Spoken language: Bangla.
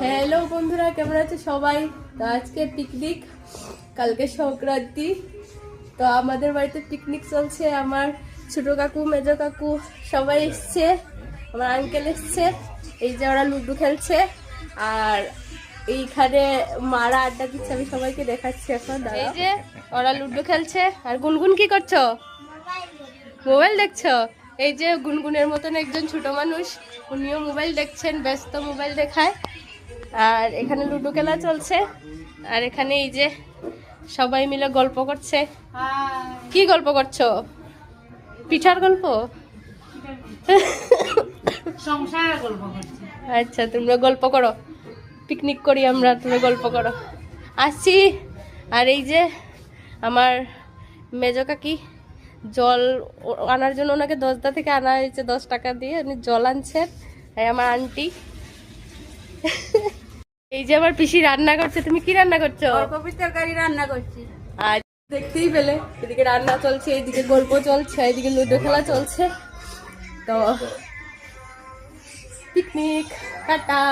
হ্যালো বন্ধুরা, কেমন আছে সবাই? তো আজকে পিকনিক, কালকে সংক্রান্তি। তো আমাদের বাড়িতে পিকনিক চলছে। আমার ছোট কাকু, মেজো কাকু সবাই এসছে, আমার আঙ্কেল এসছে। এই যে ওরা লুডো খেলছে আর এইখানে মারা আড্ডা দিচ্ছে। আমি সবাইকে দেখাচ্ছি এখন। এই যে ওরা লুডো খেলছে। আর গুনগুন কি করছো? মোবাইল দেখছো? এই যে গুনগুনের মতন একজন ছোট মানুষ, উনিও মোবাইল দেখছেন, ব্যস্ত মোবাইল দেখায়। আর এখানে লুডো খেলা চলছে। আর এখানে এই যে সবাই মিলে গল্প করছে। কি গল্প করছো? পিঠার গল্প? সংসার গল্প করছি। আচ্ছা, তোমরা গল্প করো, পিকনিক করি আমরা, তোমরা গল্প করো। আসছি। আর এই যে আমার মেজো কাকি জল আনার জন্য, ওনাকে 10দা থেকে আনা হয়েছে 10 টাকা দিয়ে, উনি জল আনছেন। আর আমার আন্টি এই যে আমার পিসি রান্না করছে। তুমি কি রান্না করছো? ওলকপির তরকারি রান্না করছি। আর দেখতেই পেলে, এদিকে রান্না চলছে, এদিকে গল্প চলছে, এদিকে লুডো খেলা চলছে। তো পিকনিক, টাটা।